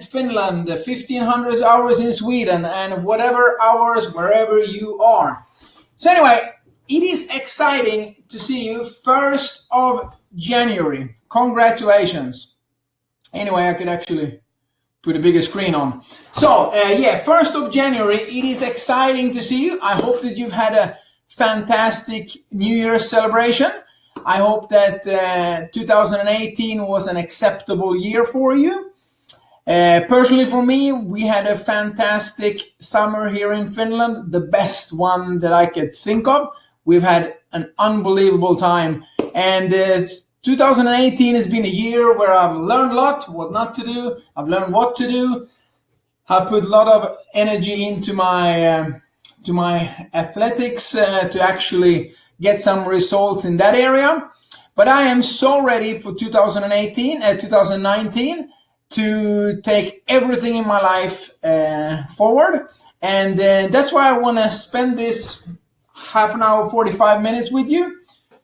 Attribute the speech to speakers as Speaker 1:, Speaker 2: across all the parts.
Speaker 1: Finland, 1500 hours in Sweden, and whatever hours wherever you are. So anyway, it is exciting to see you 1st of January. Congratulations. Anyway, I could actually put a bigger screen on. So yeah, 1st of January, it is exciting to see you. I hope that you've had a fantastic New Year's celebration. I hope that 2018 was an acceptable year for you. Personally for me, we had a fantastic summer here in Finland, the best one that I could think of. We've had an unbelievable time, and 2018 has been a year where I've learned a lot, what not to do. I've learned what to do. I've put a lot of energy into my athletics to actually get some results in that area. But I am so ready for 2019 to take everything in my life forward. And that's why I want to spend this half an hour, 45 minutes with you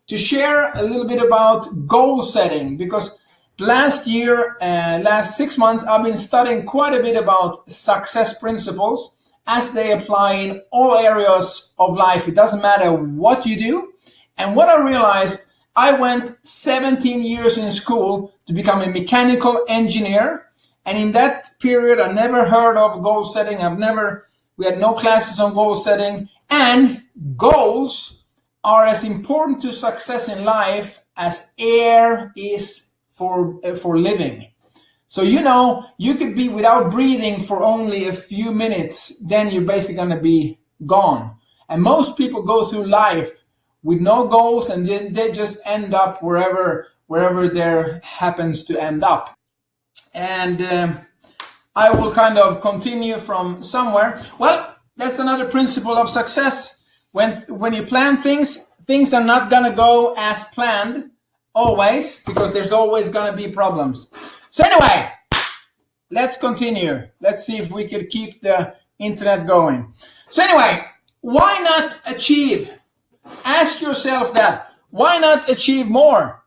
Speaker 1: to share a little bit about goal setting. Because last year, last 6 months, I've been studying quite a bit about success principles as they apply in all areas of life. It doesn't matter what you do. And what I realized, I went 17 years in school to become a mechanical engineer. And in that period, I never heard of goal setting. We had no classes on goal setting. And goals are as important to success in life as air is for living. So, you could be without breathing for only a few minutes, then you're basically going to be gone. And most people go through life with no goals, and then they just end up wherever there happens to end up. And I will kind of continue from somewhere. Well, that's another principle of success. When you plan things are not going to go as planned always, because there's always going to be problems. So anyway, let's continue. Let's see if we could keep the internet going. So anyway, why not achieve? Ask yourself that. Why not achieve more?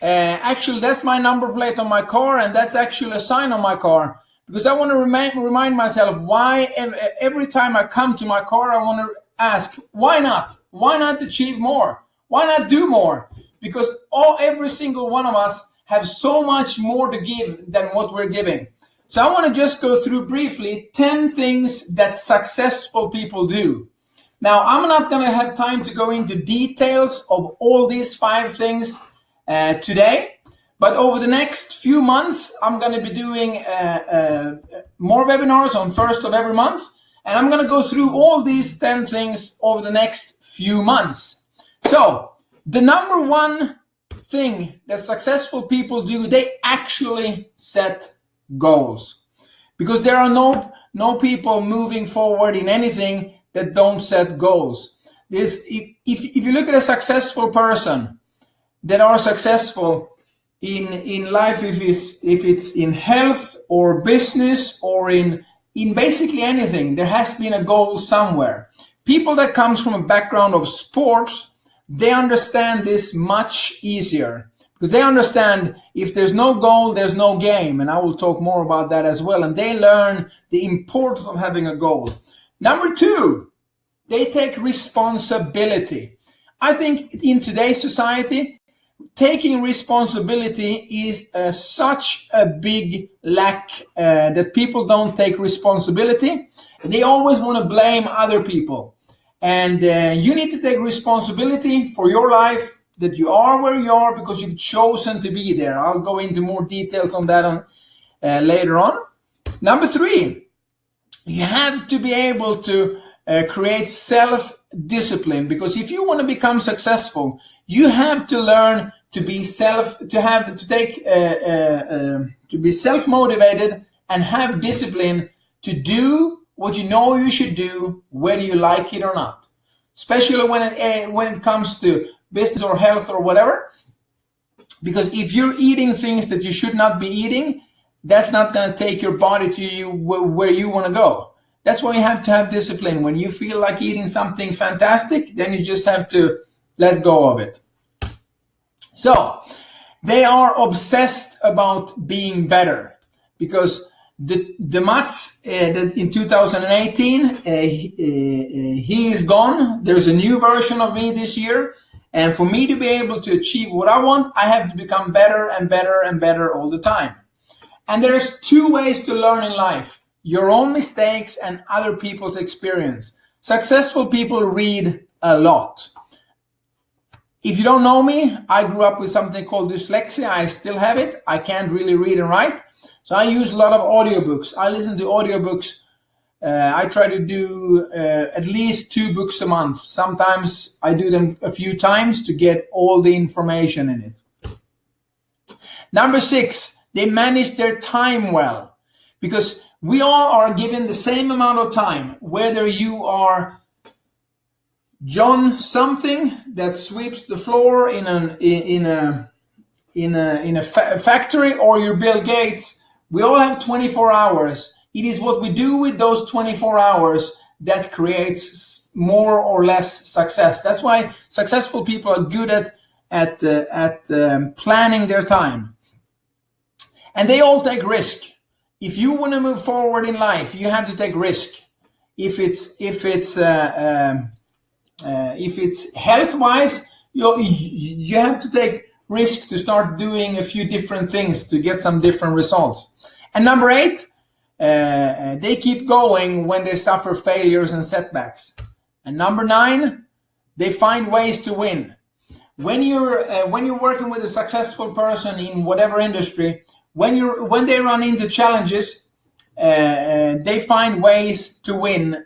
Speaker 1: Actually, that's my number plate on my car, and that's actually a sign on my car. Because I want to remind myself why every time I come to my car, I want to ask, why not? Why not achieve more? Why not do more? Because every single one of us have so much more to give than what we're giving. So I want to just go through briefly 10 things that successful people do. Now, I'm not going to have time to go into details of all these 5 things today. But over the next few months, I'm going to be doing more webinars on 1st of every month. And I'm going to go through all these 10 things over the next few months. So the number one thing that successful people do, they actually set goals. Because there are no people moving forward in anything that don't set goals. If you look at a successful person that are successful in life, if it's in health or business or in basically anything, there has been a goal somewhere. People that comes from a background of sports, they understand this much easier, because they understand if there's no goal, there's no game. And I will talk more about that as well. And they learn the importance of having a goal. Number 2, they take responsibility. I think in today's society, taking responsibility is such a big lack that people don't take responsibility. They always want to blame other people. And you need to take responsibility for your life, that you are where you are because you've chosen to be there. I'll go into more details on that later on. Number 3, you have to be able to create self-discipline, because if you want to become successful, you have to learn to be self-motivated and have discipline to do what you know you should do, whether you like it or not. Especially when it comes to business or health or whatever. Because if you're eating things that you should not be eating, that's not going to take your body to you where you want to go. That's why you have to have discipline. When you feel like eating something fantastic, then you just have to let go of it. So they are obsessed about being better, because the Mats that in 2018, he is gone. There's a new version of me this year. And for me to be able to achieve what I want, I have to become better and better and better all the time. And there's two ways to learn in life: your own mistakes and other people's experience. Successful people read a lot. If you don't know me, I grew up with something called dyslexia. I still have it. I can't really read and write. So I use a lot of audiobooks. I listen to audiobooks. I try to do at least 2 books a month. Sometimes I do them a few times to get all the information in it. Number 6, they manage their time well. Because we all are given the same amount of time, whether you are John something that sweeps the floor in a factory, or you're Bill Gates. We all have 24 hours. It is what we do with those 24 hours that creates more or less success. That's why successful people are good at planning their time. And they all take risk. If you want to move forward in life, you have to take risk. If it's health-wise, you have to take risk to start doing a few different things to get some different results. And number 8, they keep going when they suffer failures and setbacks. And number 9, they find ways to win. When you're working with a successful person in whatever industry, when they run into challenges, they find ways to win,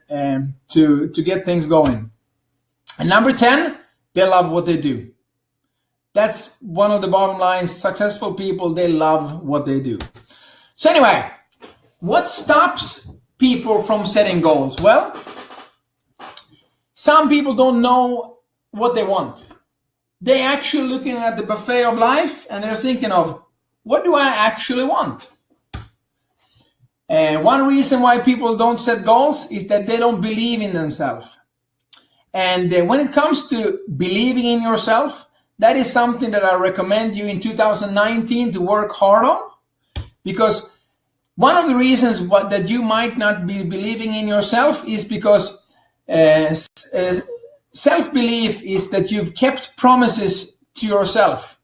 Speaker 1: to get things going. And number 10, they love what they do. That's one of the bottom lines. Successful people, they love what they do. So anyway, what stops people from setting goals? Well, some people don't know what they want. They're actually looking at the buffet of life and they're thinking of, what do I actually want? One reason why people don't set goals is that they don't believe in themselves. And when it comes to believing in yourself, that is something that I recommend you in 2019 to work hard on. Because one of the reasons that you might not be believing in yourself is because self-belief is that you've kept promises to yourself.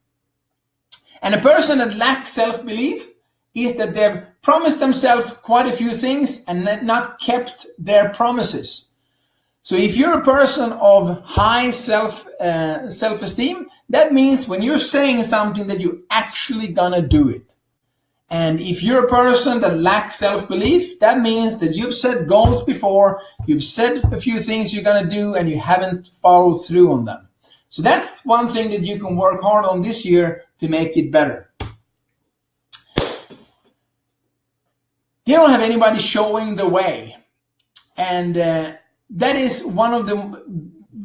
Speaker 1: And a person that lacks self-belief is that they've promised themselves quite a few things and not kept their promises. So if you're a person of high self-esteem, that means when you're saying something that you're actually gonna do it. And if you're a person that lacks self-belief, that means that you've set goals before, you've said a few things you're gonna do, and you haven't followed through on them. So that's one thing that you can work hard on this year to make it better. They don't have anybody showing the way. And that is one of the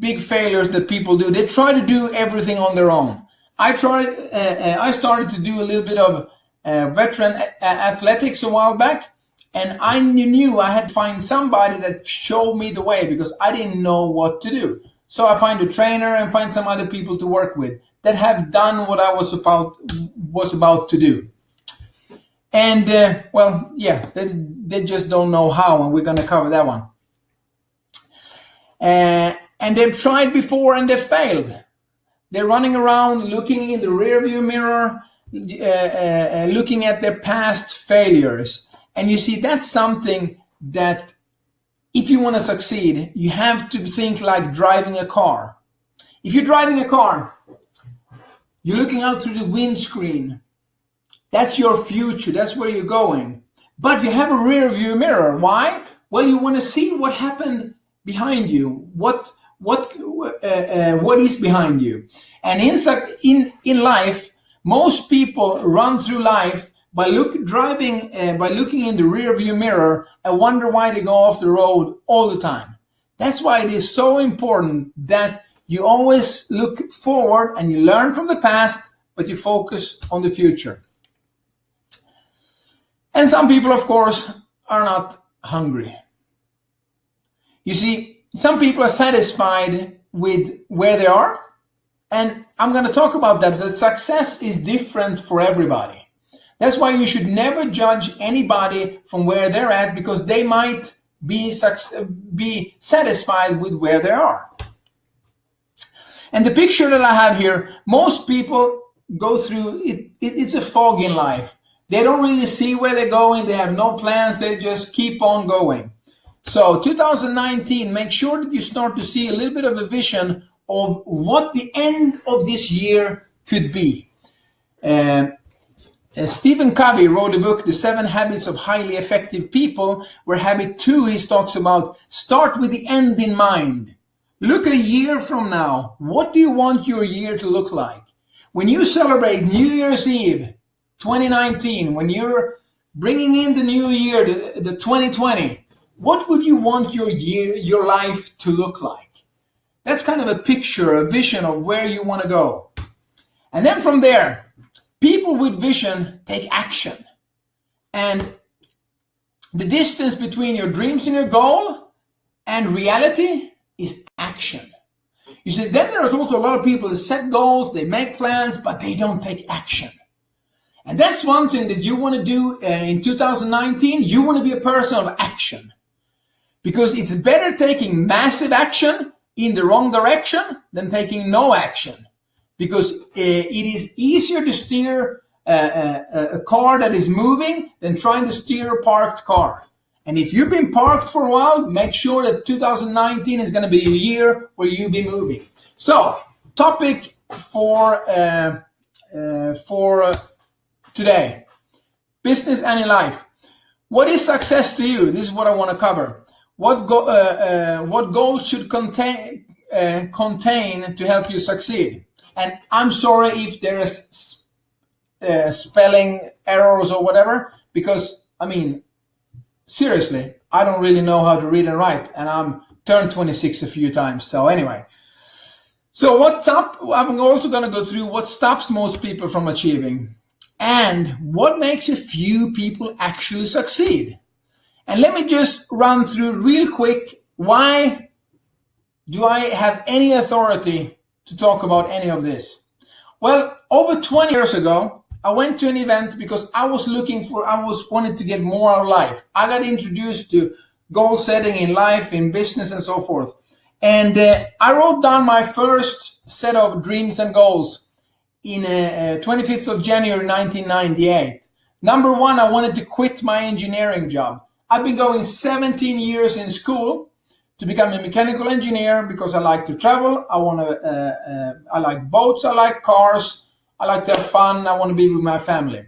Speaker 1: big failures that people do. They try to do everything on their own. I started to do a little bit of veteran athletics a while back, and I knew I had to find somebody that showed me the way because I didn't know what to do. So I find a trainer and find some other people to work with that have done what I was about to do. And they just don't know how, and we're going to cover that one. And they've tried before and they failed. They're running around looking in the rearview mirror, looking at their past failures. And you see, that's something that if you want to succeed, you have to think like driving a car. If you're driving a car, you're looking out through the windscreen. That's your future. That's where you're going. But you have a rear view mirror. Why? Well, you want to see what happened behind you. What is behind you? And in life, most people run through life by looking in the rear view mirror and wonder why they go off the road all the time. That's why it is so important that you always look forward and you learn from the past, but you focus on the future. And some people, of course, are not hungry. You see, some people are satisfied with where they are, and I'm going to talk about that. That success is different for everybody. That's why you should never judge anybody from where they're at, because they might be satisfied with where they are. And the picture that I have here, most people go through it. It's a fog in life. They don't really see where they're going. They have no plans. They just keep on going. So 2019, make sure that you start to see a little bit of a vision of what the end of this year could be. Stephen Covey wrote a book, The 7 Habits of Highly Effective People, where habit 2, he talks about start with the end in mind. Look a year from now. What do you want your year to look like? When you celebrate New Year's Eve 2019, when you're bringing in the new year, the 2020, what would you want your year, your life to look like? That's kind of a picture, a vision of where you want to go. And then from there, people with vision take action. And the distance between your dreams and your goal and reality is action. You see, then there's also a lot of people that set goals, they make plans, but they don't take action. And that's one thing that you want to do in 2019. You want to be a person of action. Because it's better taking massive action in the wrong direction than taking no action. Because it is easier to steer a car that is moving than trying to steer a parked car. And if you've been parked for a while, make sure that 2019 is going to be a year where you'll be moving. So, topic for today, business and in life. What is success to you? This is what I want to cover. What goals should contain to help you succeed? And I'm sorry if there is spelling errors or whatever, because I mean, seriously, I don't really know how to read and write, and I'm turned 26 a few times. So anyway, so what's up? I'm also going to go through what stops most people from achieving and what makes a few people actually succeed. And let me just run through real quick, why do I have any authority to talk about any of this? Well, over 20 years ago, I went to an event because I was wanted to get more out of life. I got introduced to goal setting in life, in business, and so forth. And I wrote down my first set of dreams and goals in 25th of January, 1998. Number one, I wanted to quit my engineering job. I've been going 17 years in school to become a mechanical engineer because I like to travel. I like boats. I like cars. I like to have fun. I want to be with my family.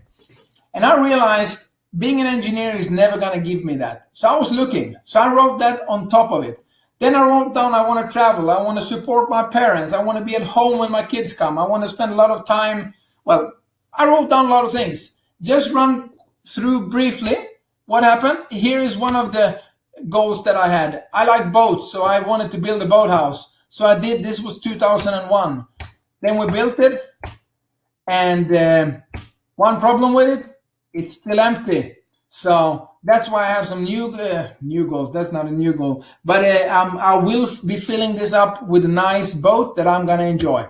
Speaker 1: And I realized being an engineer is never going to give me that. So I was looking. So I wrote that on top of it. Then I wrote down, I want to travel. I want to support my parents. I want to be at home when my kids come. I want to spend a lot of time. Well, I wrote down a lot of things. Just run through briefly what happened. Here is one of the goals that I had. I like boats, so I wanted to build a boathouse. So I did. This was 2001. Then we built it. And one problem with it, it's still empty. So that's why I have some new goals. That's not a new goal. But I will be filling this up with a nice boat that I'm going to enjoy.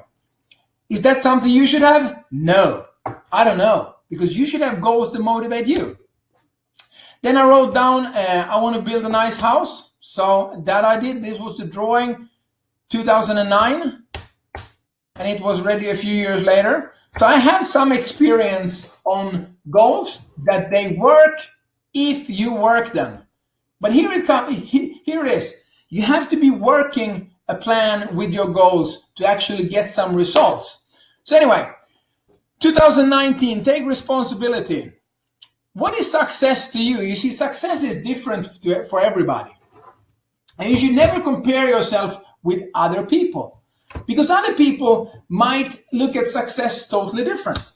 Speaker 1: Is that something you should have? No, I don't know. Because you should have goals that motivate you. Then I wrote down, I want to build a nice house. So that I did. This was the drawing 2009. And it was ready a few years later. So I have some experience on goals that they work if you work them. But here it is. You have to be working a plan with your goals to actually get some results. So anyway, 2019, take responsibility. What is success to you? You see, success is different for everybody. And you should never compare yourself with other people. Because other people might look at success totally different.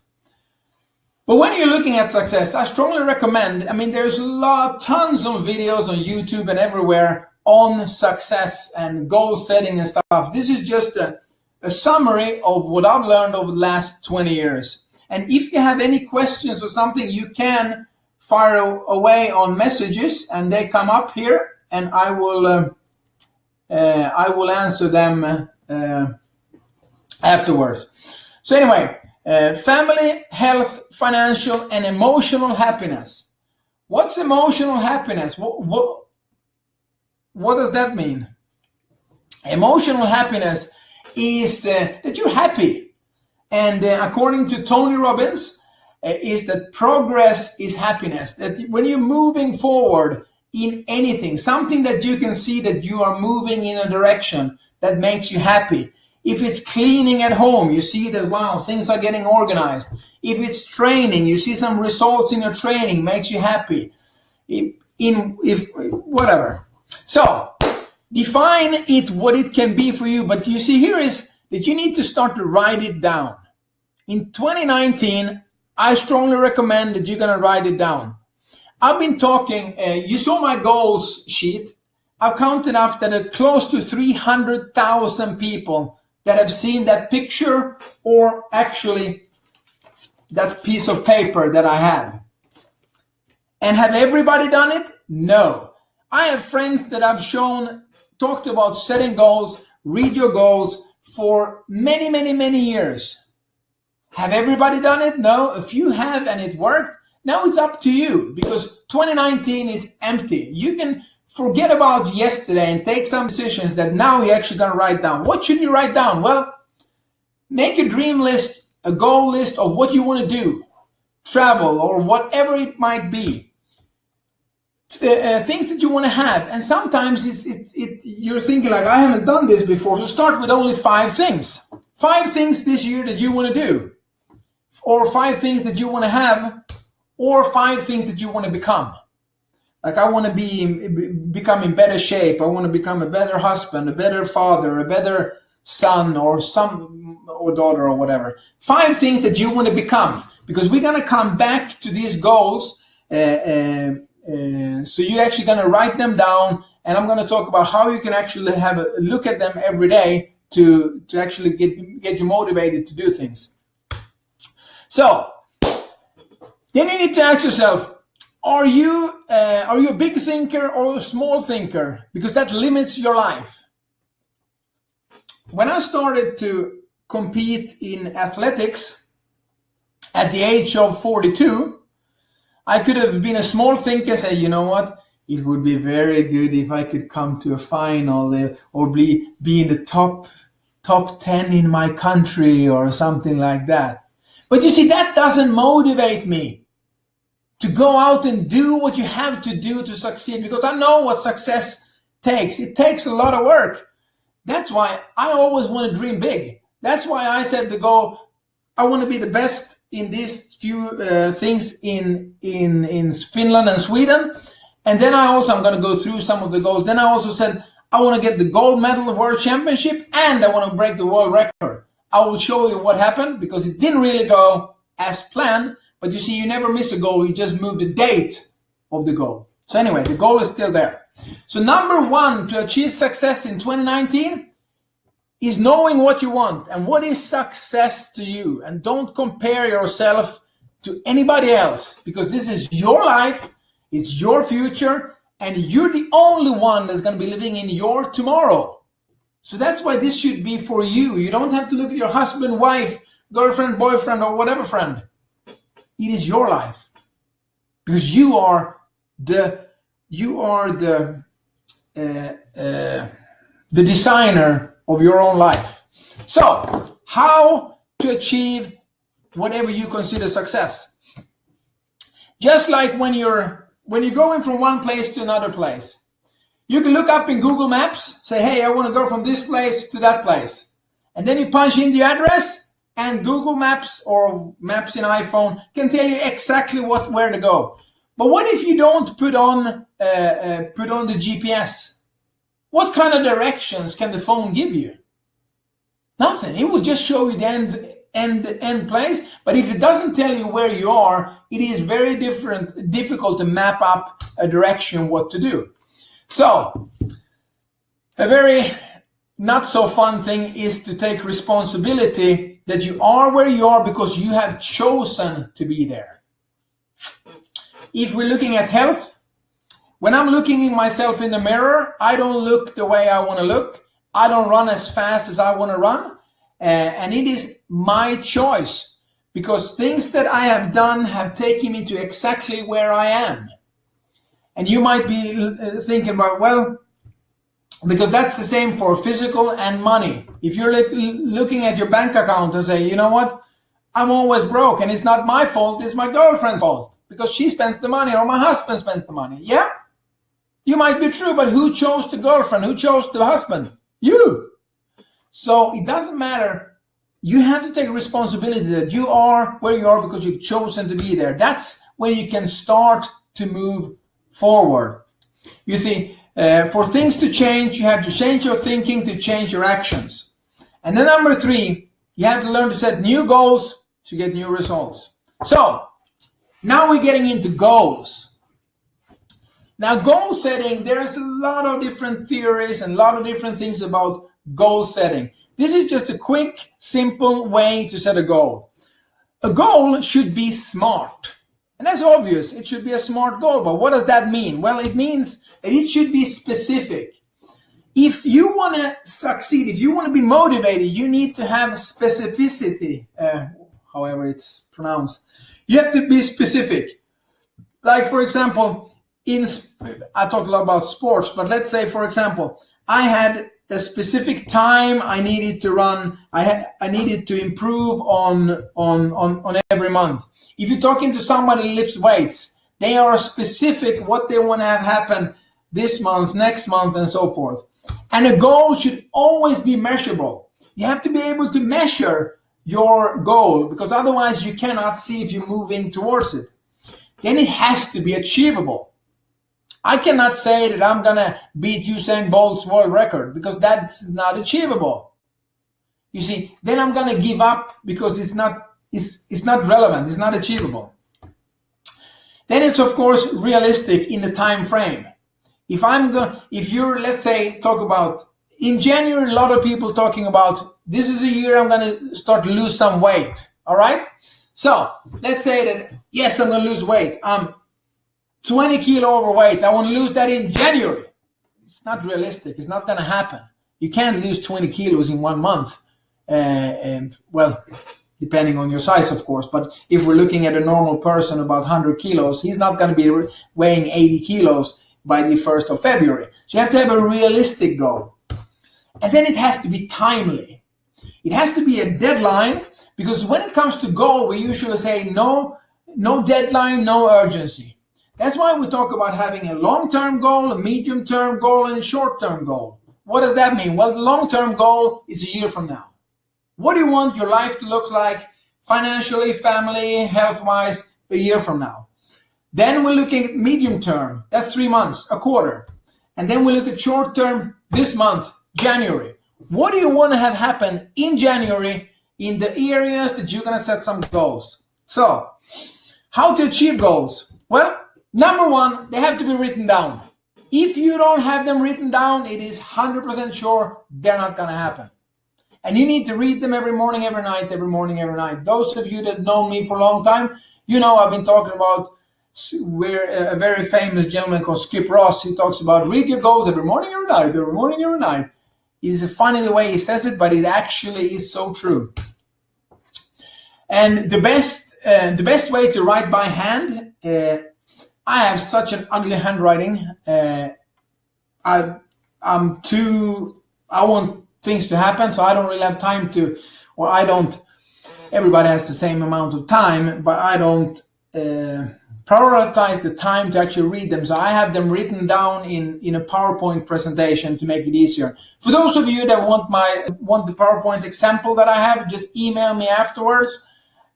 Speaker 1: But when you're looking at success, I strongly recommend, there's tons of videos on YouTube and everywhere on success and goal setting and stuff. This is just a summary of what I've learned over the last 20 years. And if you have any questions or something, you can fire away on messages and they come up here and I will answer them afterwards. So anyway, Family, health, financial, and emotional happiness. What's emotional happiness? What does that mean? Emotional happiness is that you're happy. And according to Tony Robbins, is that progress is happiness. That when you're moving forward in anything, something that you can see that you are moving in a direction that makes you happy. If it's cleaning at home, you see that, wow, things are getting organized. If it's training, you see some results in your training, makes you happy. If whatever. So define it, what it can be for you. But you see here is that you need to start to write it down. In 2019, I strongly recommend that you're going to write it down. I've been talking, you saw my goals sheet. I've counted up that are close to 300,000 people that have seen that picture, or actually that piece of paper that I have. And have everybody done it? No. I have friends that I've talked about setting goals, read your goals for many, many, many years. Have everybody done it? No. If you have and it worked, now it's up to you, because 2019 is empty. You can forget about yesterday and take some decisions that now you're actually going to write down. What should you write down? Well, make a dream list, a goal list of what you want to do, travel, or whatever it might be. Things that you want to have. And sometimes you're thinking like, I haven't done this before. So start with only 5 things. 5 things this year that you want to do, or 5 things that you want to have, or 5 things that you want to become. Like, I want to become in better shape. I want to become a better husband, a better father, a better son, or daughter, or whatever. 5 things that you want to become, because we're going to come back to these goals. So you're actually going to write them down, and I'm going to talk about how you can actually have a look at them every day to actually get you motivated to do things. So then you need to ask yourself, are you a big thinker or a small thinker? Because that limits your life. When I started to compete in athletics at the age of 42, I could have been a small thinker and say, you know what? It would be very good if I could come to a final or be in the top 10 in my country or something like that. But you see, that doesn't motivate me to go out and do what you have to do to succeed, because I know what success takes. It takes a lot of work. That's why I always want to dream big. That's why I set the goal, I want to be the best in these few things in Finland and Sweden. And then I'm going to go through some of the goals. Then I also said, I want to get the gold medal world championship, and I want to break the world record. I will show you what happened, because it didn't really go as planned. But you see, you never miss a goal. You just move the date of the goal. So anyway, the goal is still there. So number 1 to achieve success in 2019 is knowing what you want and what is success to you. And don't compare yourself to anybody else, because this is your life, it's your future, and you're the only one that's going to be living in your tomorrow. So that's why this should be for you. You don't have to look at your husband, wife, girlfriend, boyfriend, or whatever friend. It is your life, because you are the designer of your own life. So, how to achieve whatever you consider success? Just like when you're going from one place to another place, you can look up in Google Maps, say, hey, I want to go from this place to that place, and then you punch in the address. And Google Maps or Maps in iPhone can tell you exactly where to go. But what if you don't put on the GPS? What kind of directions can the phone give you? Nothing. It will just show you the end place. But if it doesn't tell you where you are, it is very difficult to map up a direction what to do. So a very not so fun thing is to take responsibility that you are where you are because you have chosen to be there. If we're looking at health, when I'm looking at myself in the mirror, I don't look the way I want to look. I don't run as fast as I want to run. And it is my choice. because things that I have done have taken me to exactly where I am. And you might be thinking about, well, because that's the same for physical and money. If you're looking at your bank account and say, you know what, I'm always broke and it's not my fault, it's my girlfriend's fault because she spends the money or my husband spends the money. Yeah, you might be true, but who chose the girlfriend? Who chose the husband? You. So it doesn't matter. You have to take responsibility that you are where you are because you've chosen to be there. That's when you can start to move forward. You see, for things to change, you have to change your thinking to change your actions. And then number 3, you have to learn to set new goals to get new results. So now we're getting into goals. Now, goal setting, there's a lot of different theories and a lot of different things about goal setting. This is just a quick, simple way to set a goal. A goal should be smart. And that's obvious. It should be a smart goal. But what does that mean? Well, it means that it should be specific. If you want to succeed, if you want to be motivated, you need to have specificity, however it's pronounced. You have to be specific. Like, for example, I talk a lot about sports, but let's say, for example, I had a specific time I needed to run. I needed to improve on every month. If you're talking to somebody who lifts weights, they are specific what they want to have happen this month, next month, and so forth. And a goal should always be measurable. You have to be able to measure your goal because otherwise you cannot see if you're moving towards it. Then it has to be achievable. I cannot say that I'm going to beat Usain Bolt's world record because that's not achievable. You see, then I'm going to give up because it's not relevant, it's not achievable. Then it's of course realistic in the time frame. If you're, let's say, talk about in January, a lot of people talking about this is a year I'm going to start to lose some weight. All right. So let's say that, yes, I'm going to lose weight. I'm 20 kilo overweight. I want to lose that in January. It's not realistic. It's not going to happen. You can't lose 20 kilos in 1 month. Well, depending on your size, of course. But if we're looking at a normal person about 100 kilos, he's not going to be weighing 80 kilos by the 1st of February. So you have to have a realistic goal. And then it has to be timely. It has to be a deadline, because when it comes to goal, we usually say no deadline, no urgency. That's why we talk about having a long-term goal, a medium-term goal, and a short-term goal. What does that mean? Well, the long-term goal is a year from now. What do you want your life to look like financially, family, health-wise, a year from now? Then we're looking at medium-term. That's 3 months, a quarter. And then we look at short-term this month, January. What do you want to have happen in January in the areas that you're going to set some goals? So, how to achieve goals? Well, number 1, they have to be written down. If you don't have them written down, it is 100% sure they're not going to happen. And you need to read them every morning, every night, every morning, every night. Those of you that know me for a long time, you know I've been talking about a very famous gentleman called Skip Ross. He talks about read your goals every morning, every night, every morning, every night. It's funny the way he says it, but it actually is so true. And the best way to write by hand, I have such an ugly handwriting. I want things to happen, so I don't really have time to, or I don't, everybody has the same amount of time, but I don't prioritize the time to actually read them. So I have them written down in a PowerPoint presentation to make it easier. For those of you that want the PowerPoint example that I have, just email me afterwards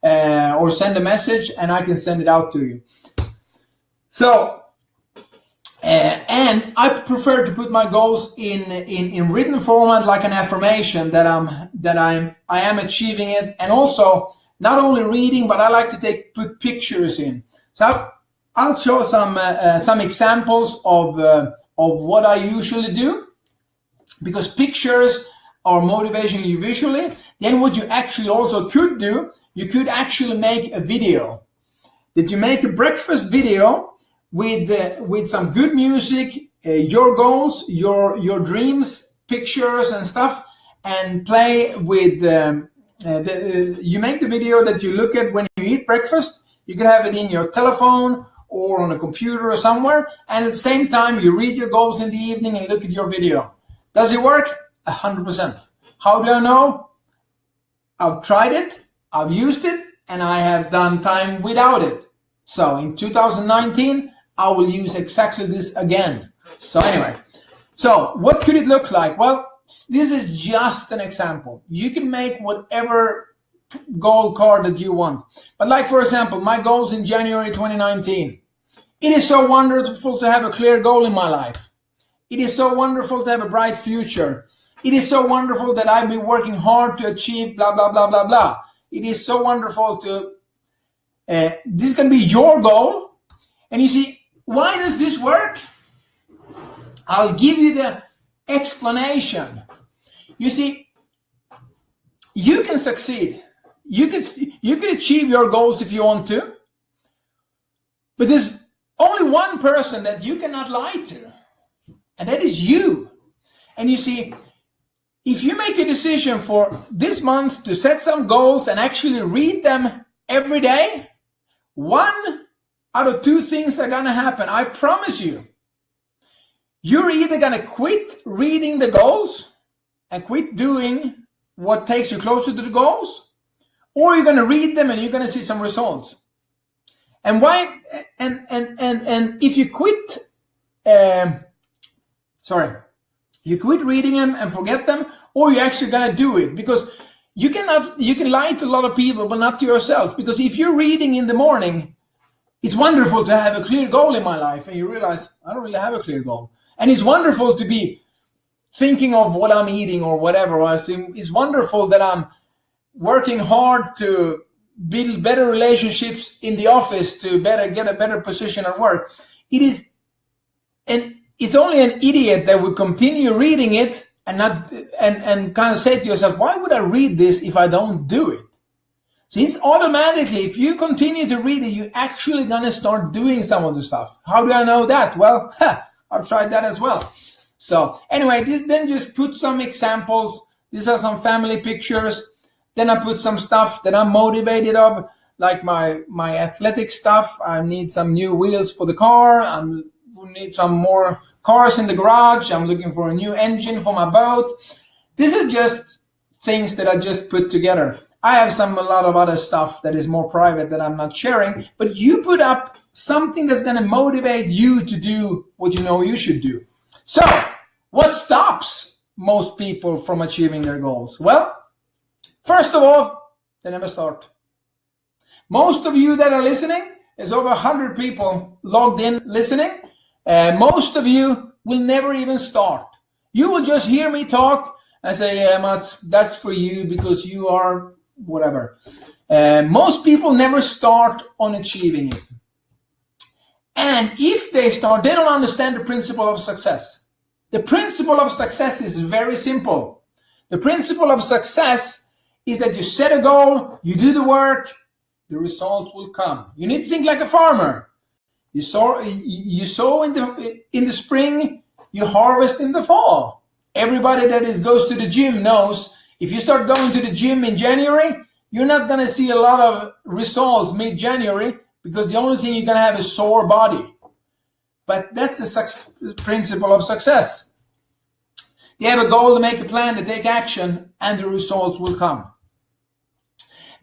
Speaker 1: or send a message and I can send it out to you. So, and I prefer to put my goals in written format, like an affirmation that I am achieving it, and also not only reading, but I like to put pictures in. So I'll show some examples of what I usually do, because pictures are motivating you visually. Then what you actually also could do, you could actually make a video. That you make a breakfast video with some good music, your goals, your dreams, pictures and stuff, and play with you make the video that you look at when you eat breakfast. You can have it in your telephone or on a computer or somewhere, and at the same time you read your goals in the evening and look at your video. Does it work? 100%. How do I know? I've tried it, I've used it, and I have done time without it. So in 2019, I will use exactly this again. So anyway, so what could it look like? Well, this is just an example. You can make whatever goal card that you want. But like, for example, my goals in January 2019. It is so wonderful to have a clear goal in my life. It is so wonderful to have a bright future. It is so wonderful that I've been working hard to achieve blah, blah, blah, blah, blah. It is so wonderful to, this can be your goal. And you see, why does this work? I'll give you the explanation. You see, you can succeed. You could achieve your goals if you want to. But there's only one person that you cannot lie to. And that is you. And you see, if you make a decision for this month to set some goals and actually read them every day, 1 out of 2 things are going to happen. I promise you. You're either going to quit reading the goals and quit doing what takes you closer to the goals, or you're going to read them and you're going to see some results. And why? And if you quit, you quit reading them and forget them, or you're actually going to do it, because you can lie to a lot of people, but not to yourself. Because if you're reading in the morning, it's wonderful to have a clear goal in my life, and you realize I don't really have a clear goal. And it's wonderful to be thinking of what I'm eating or whatever. It's wonderful that I'm working hard to build better relationships in the office, to get a better position at work. It's only an idiot that would continue reading it and not and kind of say to yourself, why would I read this if I don't do it? So it's automatically, if you continue to read it, you're actually going to start doing some of the stuff. How do I know that? Well, I've tried that as well. So anyway, then just put some examples. These are some family pictures. Then I put some stuff that I'm motivated of, like my athletic stuff. I need some new wheels for the car. I need some more cars in the garage. I'm looking for a new engine for my boat. These are just things that I just put together. I have a lot of other stuff that is more private that I'm not sharing, but you put up something that's going to motivate you to do what you know you should do. So, what stops most people from achieving their goals? Well, first of all, they never start. Most of you that are listening, there's over 100 people logged in listening. Most of you will never even start. You will just hear me talk and say, yeah, Mats, that's for you because you are whatever. Most people never start on achieving it. And if they start, they don't understand the principle of success. The principle of success is very simple. The principle of success is that you set a goal, you do the work, the results will come. You need to think like a farmer. You sow in the spring, you harvest in the fall. Everybody that goes to the gym knows if you start going to the gym in January, you're not going to see a lot of results mid-January, because the only thing you're going to have is sore body. But that's the principle of success. You have a goal, to make a plan, to take action, and the results will come.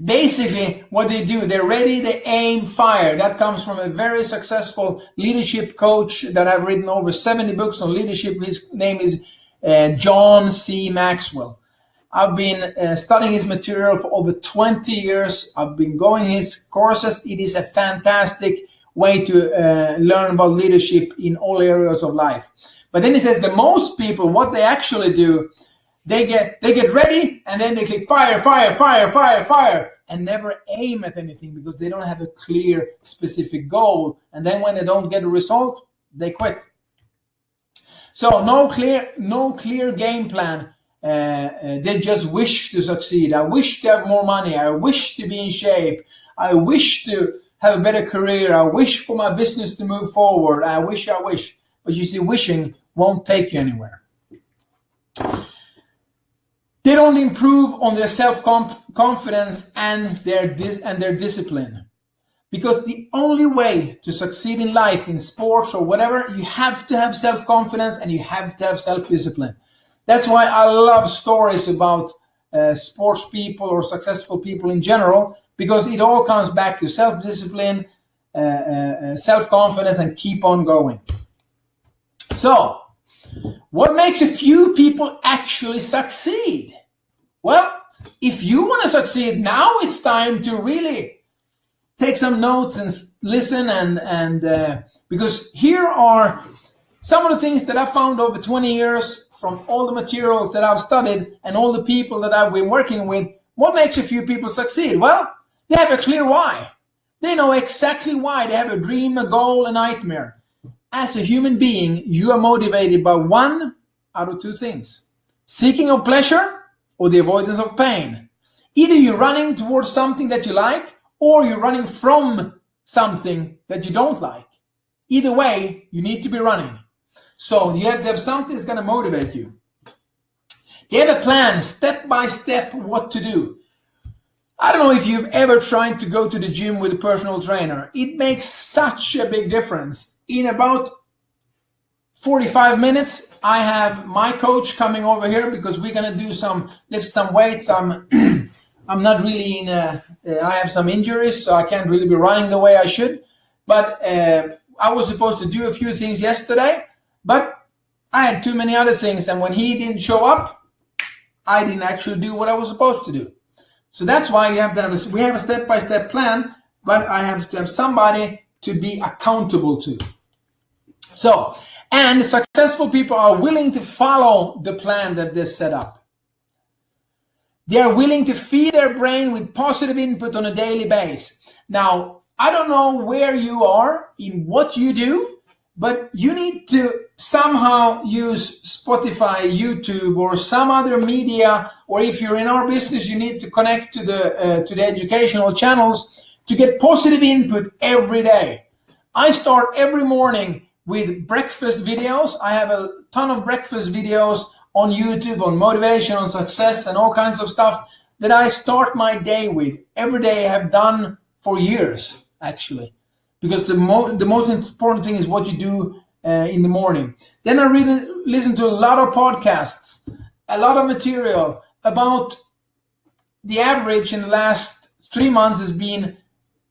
Speaker 1: Basically, what they do, they're ready, they aim, fire. That comes from a very successful leadership coach that I've written over 70 books on leadership. His name is John C. Maxwell. I've been studying his material for over 20 years. I've been going his courses. It is a fantastic way to learn about leadership in all areas of life. But then he says the most people, what they actually do, they get ready and then they click fire, fire, fire, fire, fire, and never aim at anything because they don't have a clear, specific goal. And then when they don't get a result, they quit. So no clear game plan. They just wish to succeed. I wish to have more money. I wish to be in shape. I wish to have a better career. I wish for my business to move forward. I wish. But you see, wishing won't take you anywhere. They don't improve on their self-confidence and their discipline. Because the only way to succeed in life, in sports or whatever, you have to have self-confidence and you have to have self-discipline. That's why I love stories about sports people or successful people in general, because it all comes back to self-discipline, self-confidence, and keep on going. So, what makes a few people actually succeed? Well, if you want to succeed, now it's time to really take some notes and listen, and because here are some of the things that I've found over 20 years from all the materials that I've studied and all the people that I've been working with. What makes a few people succeed? Well, they have a clear why. They know exactly why. They have a dream, a goal, a nightmare. As a human being, you are motivated by one out of two things: seeking of pleasure or the avoidance of pain. Either you're running towards something that you like, or you're running from something that you don't like. Either way, you need to be running. So you have to have something that's going to motivate you. They have a plan, step by step, what to do. I don't know if you've ever tried to go to the gym with a personal trainer. It makes such a big difference. In about 45 minutes, I have my coach coming over here because we're going to do lift some weights. I'm not really I have some injuries, so I can't really be running the way I should. But I was supposed to do a few things yesterday, but I had too many other things. And when he didn't show up, I didn't actually do what I was supposed to do. So that's why you have to we have a step-by-step plan, but I have to have somebody to be accountable to. So, and successful people are willing to follow the plan that they set up. They are willing to feed their brain with positive input on a daily basis. Now, I don't know where you are in what you do, but you need to somehow use Spotify, YouTube, or some other media, or if you're in our business, you need to connect to the educational channels to get positive input every day. I start every morning with breakfast videos. I have a ton of breakfast videos on YouTube, on motivation, on success, and all kinds of stuff that I start my day with. Every day I have done for years, actually. Because the most important thing is what you do in the morning. Then I listen to a lot of podcasts, a lot of material about the average in the last 3 months has been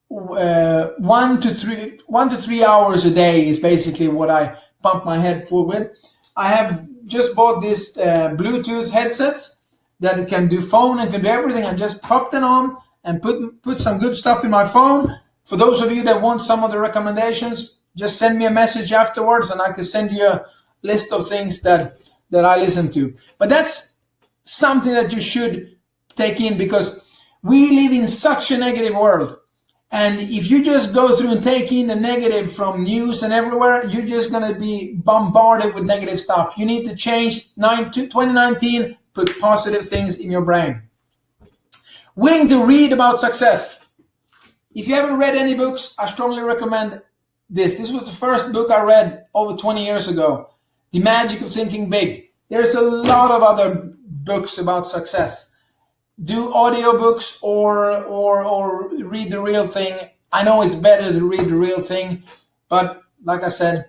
Speaker 1: 1 to 3 hours a day is basically what I pump my head full with. I have just bought this Bluetooth headsets that can do phone and can do everything. I just pop them on and put some good stuff in my phone. For those of you that want some of the recommendations, just send me a message afterwards and I can send you a list of things that I listen to. But that's something that you should take in, because we live in such a negative world. And if you just go through and take in the negative from news and everywhere, you're just going to be bombarded with negative stuff. You need to change 2019, put positive things in your brain. Willing to read about success. If you haven't read any books, I strongly recommend this. This was the first book I read over 20 years ago. The Magic of Thinking Big. There's a lot of other books about success. Do audiobooks or read the real thing. I know it's better to read the real thing, but like I said,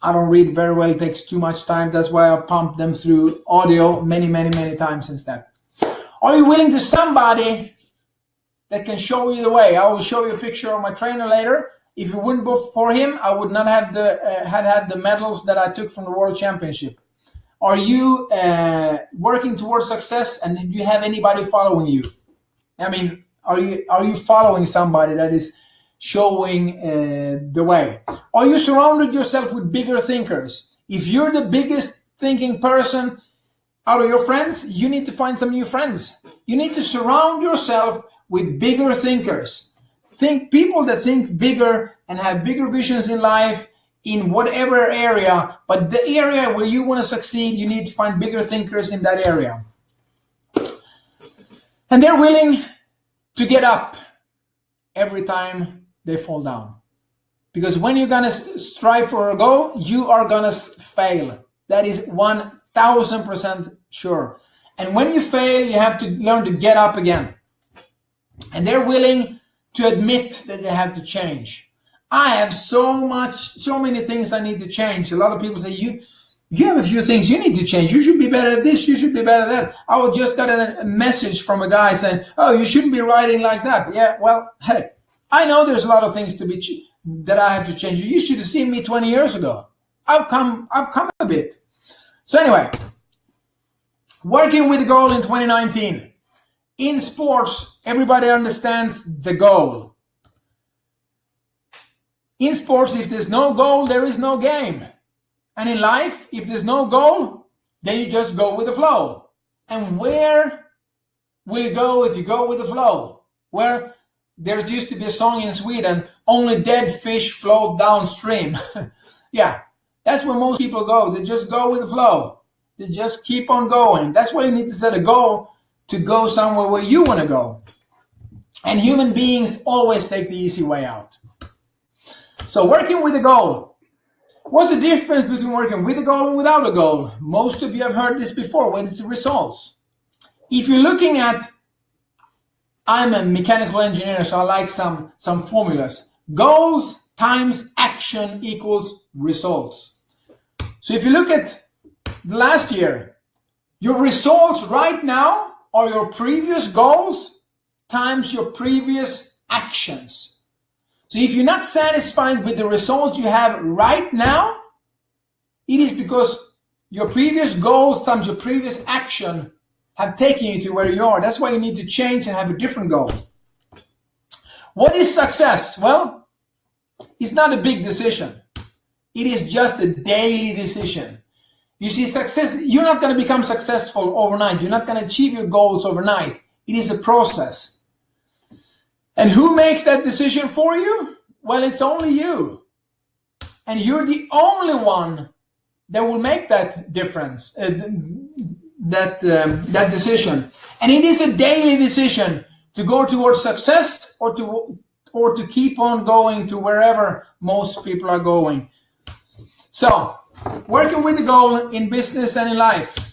Speaker 1: I don't read very well. It takes too much time. That's why I pump them through audio many times instead. Are you willing to somebody that can show you the way? I will show you a picture of my trainer later. If it wouldn't be for him, I would not have had the medals that I took from the World Championship. Are you working towards success, and do you have anybody following you? I mean, are you following somebody that is showing the way? Are you surrounded yourself with bigger thinkers? If you're the biggest thinking person out of your friends, you need to find some new friends. You need to surround yourself with bigger thinkers. People that think bigger and have bigger visions in life, in whatever area, but the area where you want to succeed, you need to find bigger thinkers in that area. And they're willing to get up every time they fall down. Because when you're going to strive for a goal, you are going to fail. That is 1000% sure. And when you fail, you have to learn to get up again. And they're willing to admit that they have to change. I have so many things I need to change. A lot of people say, you have a few things you need to change. You should be better at this. You should be better at that. I just got a message from a guy saying, oh, you shouldn't be writing like that. Yeah, well, hey, I know there's a lot of things that I have to change. You should have seen me 20 years ago. I've come a bit. So anyway, working with the goal in 2019. In sports, everybody understands the goal. In sports, if there's no goal, there is no game. And in life, if there's no goal, then you just go with the flow. And where will you go if you go with the flow? Where there used to be a song in Sweden, only dead fish float downstream. Yeah, that's where most people go. They just go with the flow. They just keep on going. That's why you need to set a goal to go somewhere where you want to go. And human beings always take the easy way out. So working with a goal. What's the difference between working with a goal and without a goal? Most of you have heard this before. When it's the results. If you're looking at, I'm a mechanical engineer, so I like some formulas. Goals times action equals results. So if you look at the last year, your results right now are your previous goals times your previous actions. So if you're not satisfied with the results you have right now, it is because your previous goals times your previous action have taken you to where you are. That's why you need to change and have a different goal. What is success? Well, it's not a big decision. It is just a daily decision. You see, success, you're not going to become successful overnight. You're not going to achieve your goals overnight. It is a process. And who makes that decision for you? Well, it's only you. And you're the only one that will make that difference, that decision. And it is a daily decision to go towards success or to keep on going to wherever most people are going. So, working with the goal in business and in life.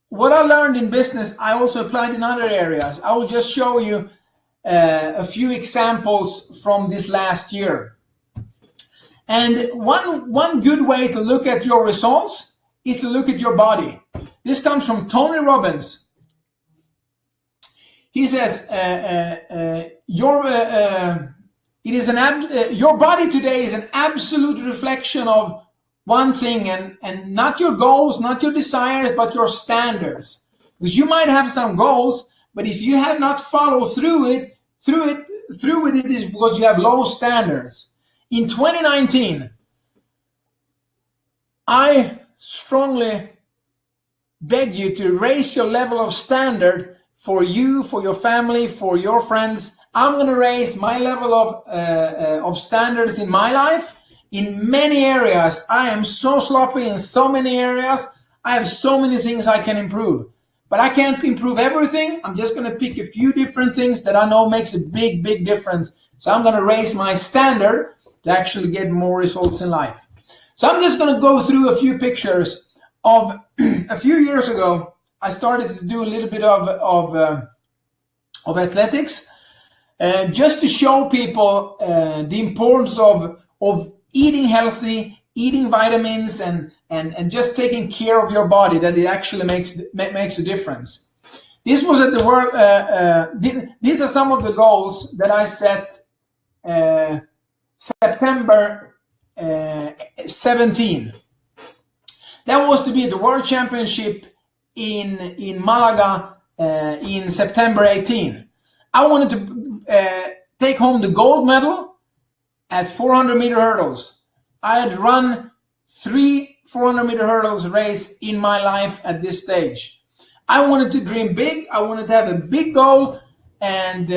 Speaker 1: What I learned in business, I also applied in other areas. I will just show you a few examples from this last year. And one good way to look at your results is to look at your body. This comes from Tony Robbins. He says, your body today is an absolute reflection of one thing, and not your goals, not your desires, but your standards. Because you might have some goals, but if you have not followed through with it is because you have low standards. In 2019, I strongly beg you to raise your level of standard for you, for your family, for your friends. I'm going to raise my level of standards in my life. In many areas, I am so sloppy in so many areas. I have so many things I can improve. But I can't improve everything. I'm just going to pick a few different things that I know makes a big, big difference. So I'm going to raise my standard to actually get more results in life. So I'm just going to go through a few pictures of a few years ago. I started to do a little bit of athletics, just to show people the importance of eating healthy, eating vitamins, and just taking care of your body, that it actually makes a difference. This was at the world. These are some of the goals that I set September 17. That was to be the World Championship in Malaga in September 18. I wanted to take home the gold medal at 400-meter hurdles. I had run 3 400-meter hurdles race in my life at this stage. I wanted to dream big. I wanted to have a big goal. And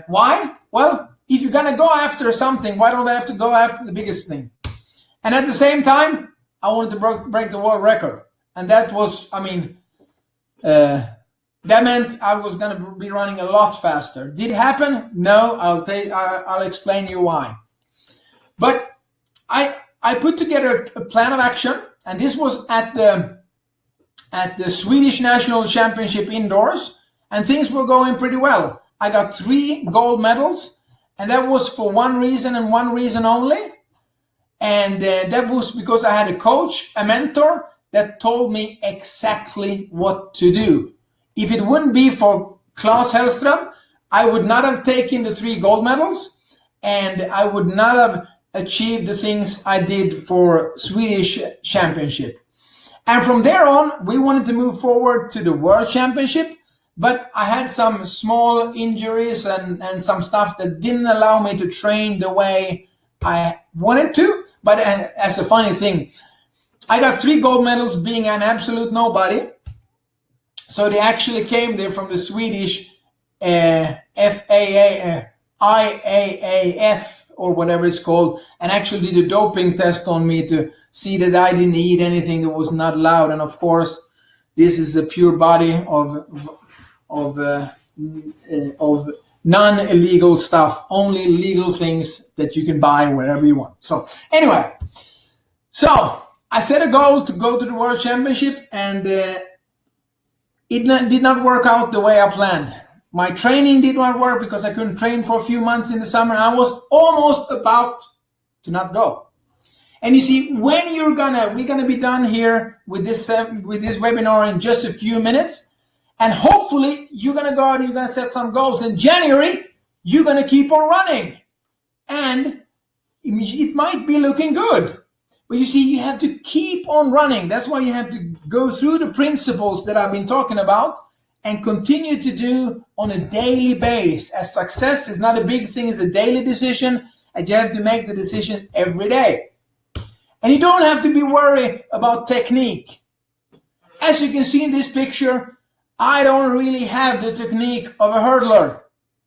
Speaker 1: why? Well, if you're going to go after something, why don't I have to go after the biggest thing? And at the same time, I wanted to break the world record. And that was, that meant I was going to be running a lot faster. Did it happen? No, I'll explain you why. But I put together a plan of action, and this was at the at the Swedish National Championship indoors, and things were going pretty well. I got 3 gold medals, and that was for one reason and one reason only. And that was because I had a coach, a mentor, that told me exactly what to do. If it wouldn't be for Claes Hellström, I would not have taken the 3 gold medals, and I would not have achieved the things I did for Swedish Championship. And from there on, we wanted to move forward to the World Championship, but I had some small injuries and some stuff that didn't allow me to train the way I wanted to. But as a funny thing, I got 3 gold medals being an absolute nobody. So they actually came there from the Swedish IAAF or whatever it's called, and actually did a doping test on me to see that I didn't eat anything that was not allowed. And of course, this is a pure body of non-illegal stuff, only legal things that you can buy wherever you want. So anyway, so I set a goal to go to the World Championship, and it did not work out the way I planned. My training did not work because I couldn't train for a few months in the summer. I was almost about to not go. And you see, when we're gonna be done here with this webinar in just a few minutes, and hopefully you're gonna go out and you're gonna set some goals. In January, you're gonna keep on running, and it might be looking good. But you see, you have to keep on running. That's why you have to go through the principles that I've been talking about and continue to do on a daily basis. As success is not a big thing, it's a daily decision, and you have to make the decisions every day. And you don't have to be worried about technique. As you can see in this picture, I don't really have the technique of a hurdler.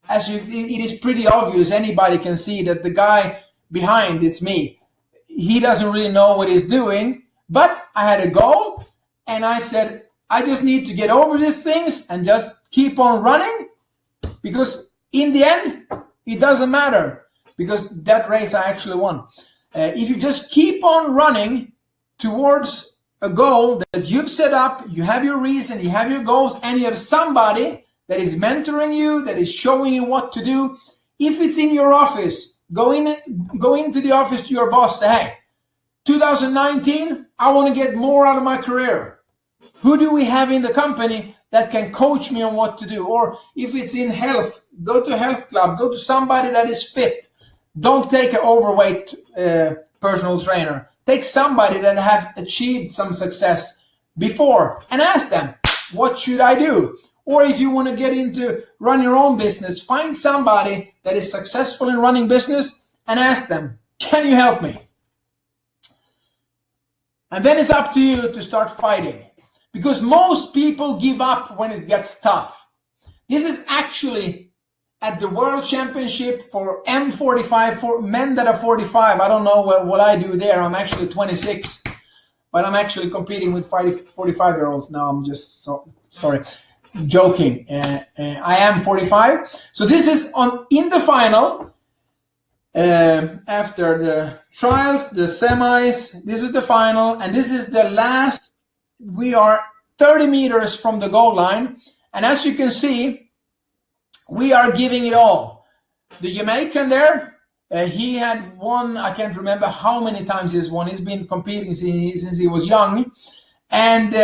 Speaker 1: It is pretty obvious, anybody can see that the guy behind, it's me. He doesn't really know what he's doing, but I had a goal, and I said, I just need to get over these things and just keep on running, because in the end, it doesn't matter, because that race I actually won. If you just keep on running towards a goal that you've set up, you have your reason, you have your goals, and you have somebody that is mentoring you, that is showing you what to do. If it's in your office, go into the office to your boss, say, hey, 2019, I want to get more out of my career. Who do we have in the company that can coach me on what to do? Or if it's in health, go to a health club, go to somebody that is fit. Don't take an overweight personal trainer. Take somebody that have achieved some success before and ask them, what should I do? Or if you want to get into run your own business, find somebody that is successful in running business and ask them, can you help me? And then it's up to you to start fighting. Because most people give up when it gets tough. This is actually at the World Championship for M45, for men that are 45. I don't know what I do there. I'm actually 26. But I'm actually competing with 45-year-olds now. I'm just sorry, joking. I am 45. So this is in the final. After the trials, the semis, this is the final. And this is the last. We are 30 meters from the goal line, and as you can see, we are giving it all. The Jamaican there, he had won, I can't remember how many times he's won. He's been competing since he was young. And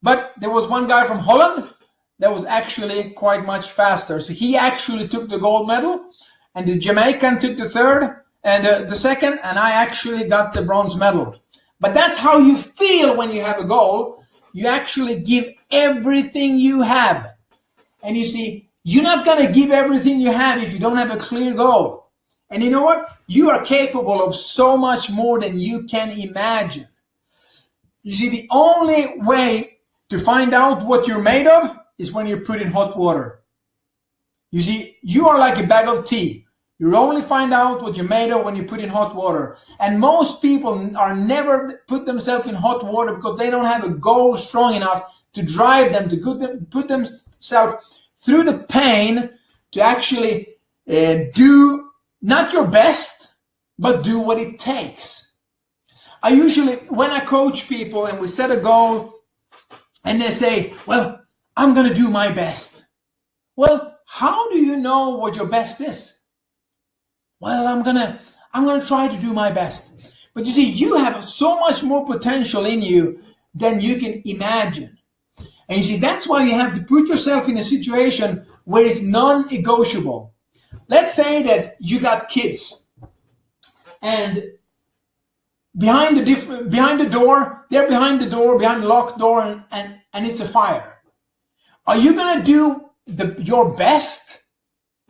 Speaker 1: but there was one guy from Holland that was actually quite much faster. So he actually took the gold medal, and the Jamaican took the third and the second, and I actually got the bronze medal. But that's how you feel when you have a goal. You actually give everything you have. And you see, you're not going to give everything you have if you don't have a clear goal. And you know what? You are capable of so much more than you can imagine. You see, the only way to find out what you're made of is when you're put in hot water. You see, you are like a bag of tea. You only find out what you're made of when you put in hot water. And most people are never put themselves in hot water because they don't have a goal strong enough to drive them, to put themselves through the pain to actually do not your best, but do what it takes. I usually, when I coach people and we set a goal and they say, well, I'm going to do my best. Well, how do you know what your best is? Well, I'm going to try to do my best. But you see, you have so much more potential in you than you can imagine. And you see, that's why you have to put yourself in a situation where it's non-negotiable. Let's say that you got kids and behind the door, behind the locked door, and it's a fire. Are you going to do your best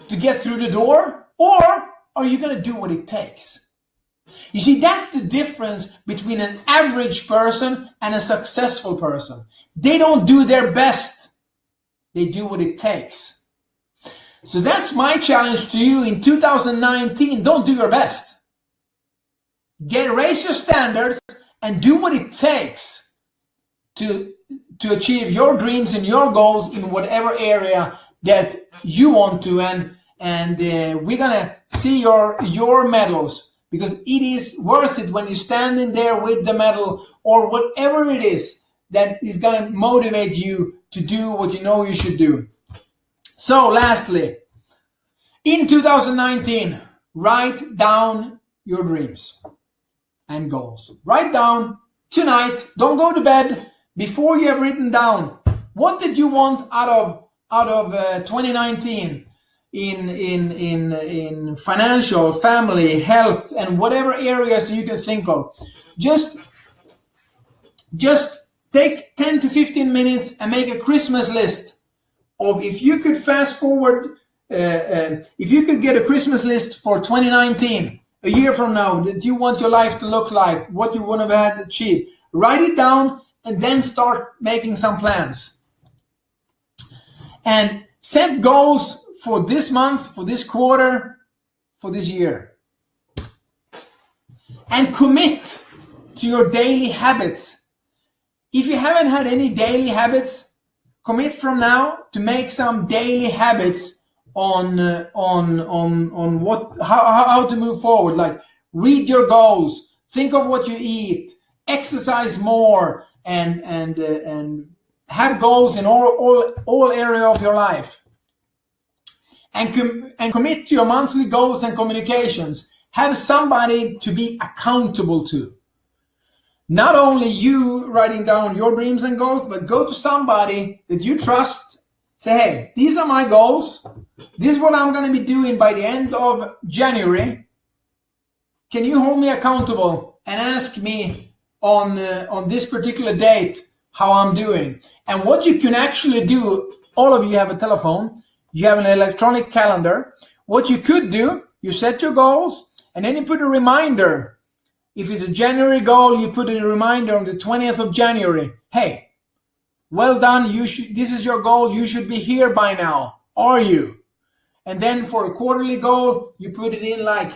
Speaker 1: to get through the door, or are you going to do what it takes? You see, that's the difference between an average person and a successful person. They don't do their best. They do what it takes. So that's my challenge to you in 2019. Don't do your best. Raise your standards and do what it takes to achieve your dreams and your goals in whatever area that you want to. And we're gonna see your medals, because it is worth it when you're standing there with the medal or whatever it is that is gonna motivate you to do what you know you should do. So lastly, in 2019, write down your dreams and goals. Write down tonight. Don't go to bed before you have written down what did you want out of 2019 in financial, family, health, and whatever areas you can think of. Just take 10 to 15 minutes and make a Christmas list of, if you could fast forward, if you could get a Christmas list for 2019, a year from now, that you want your life to look like, what you want to have achieved. Write it down and then start making some plans. And set goals for this month, for this quarter, for this year. And commit to your daily habits. If you haven't had any daily habits, commit from now to make some daily habits on how to move forward. Like, read your goals, think of what you eat, exercise more, and have goals in all area of your life. And commit to your monthly goals and communications. Have somebody to be accountable to. Not only you writing down your dreams and goals, but go to somebody that you trust. Say, hey, these are my goals. This is what I'm going to be doing by the end of January. Can you hold me accountable and ask me on this particular date how I'm doing? And what you can actually do, all of you have a telephone, you have an electronic calendar. What you could do, you set your goals and then you put a reminder. If it's a January goal, you put a reminder on the 20th of January. Hey, well done, this is your goal, you should be here by now. Are you? And then for a quarterly goal, you put it in like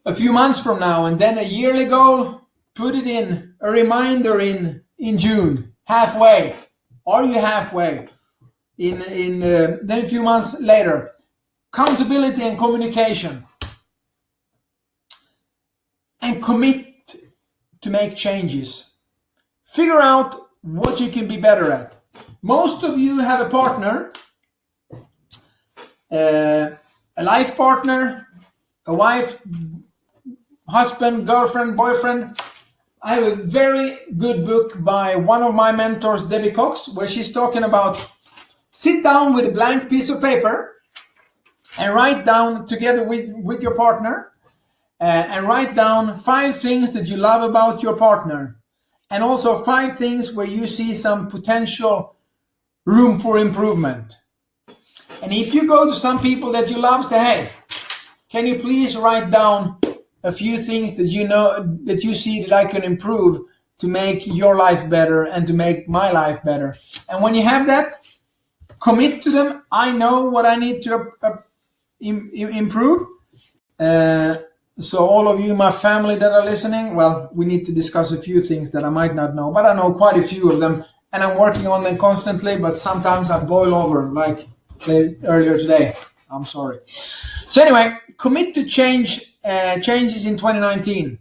Speaker 1: a few months from now. And then a yearly goal, put it in a reminder in June, halfway. Are you halfway? Then a few months later. Accountability and communication. And commit to make changes. Figure out what you can be better at. Most of you have a partner, a life partner, a wife, husband, girlfriend, boyfriend. I have a very good book by one of my mentors, Debbie Cox, where she's talking about sit down with a blank piece of paper and write down together with your partner and write down 5 things that you love about your partner. And also 5 things where you see some potential room for improvement. And if you go to some people that you love, say, hey, can you please write down a few things that you know, that you see that I can improve to make your life better and to make my life better. And when you have that, commit to them. I know what I need to improve. So all of you, my family that are listening, well, we need to discuss a few things that I might not know, but I know quite a few of them and I'm working on them constantly, but sometimes I boil over like earlier today. I'm sorry. So anyway, commit to changes in 2019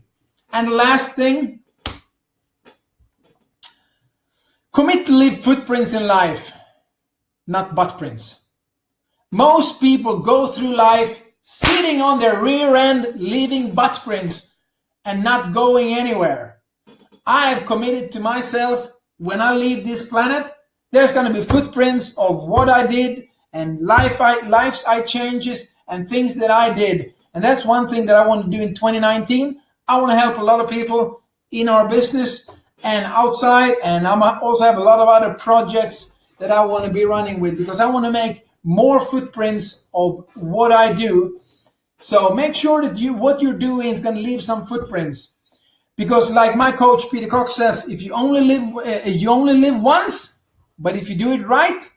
Speaker 1: And the last thing, commit to leave footprints in life, not butt prints. Most people go through life sitting on their rear end, leaving butt prints and not going anywhere. I have committed to myself, when I leave this planet, there's going to be footprints of what I did and lives I changes and things that I did. And that's one thing that I want to do in 2019. I want to help a lot of people in our business and outside. And I also have a lot of other projects that I want to be running with, because I want to make more footprints of what I do. So make sure that what you're doing is going to leave some footprints. Because like my coach Peter Cox says, if you only live once, but if you do it right,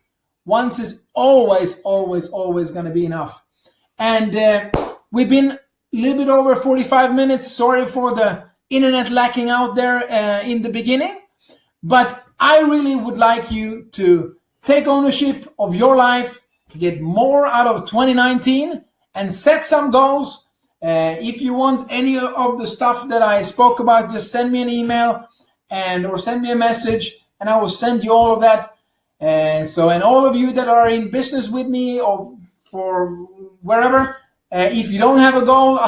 Speaker 1: once is always going to be enough. And we've been a little bit over 45 minutes. Sorry for the internet lacking out there in the beginning. But I really would like you to take ownership of your life, get more out of 2019, and set some goals. If you want any of the stuff that I spoke about, just send me an email or send me a message, and I will send you all of that. And all of you that are in business with me or for wherever, if you don't have a goal,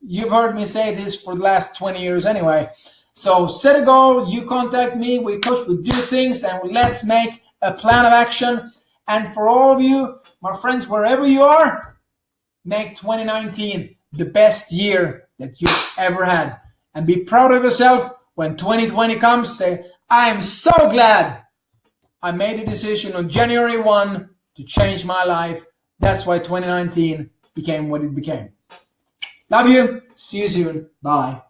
Speaker 1: you've heard me say this for the last 20 years anyway. So set a goal, you contact me, we coach, we do things, and let's make a plan of action. And for all of you, my friends, wherever you are, make 2019 the best year that you've ever had. And be proud of yourself when 2020 comes. Say, I am so glad I made a decision on January 1 to change my life. That's why 2019 became what it became. Love you. See you soon. Bye.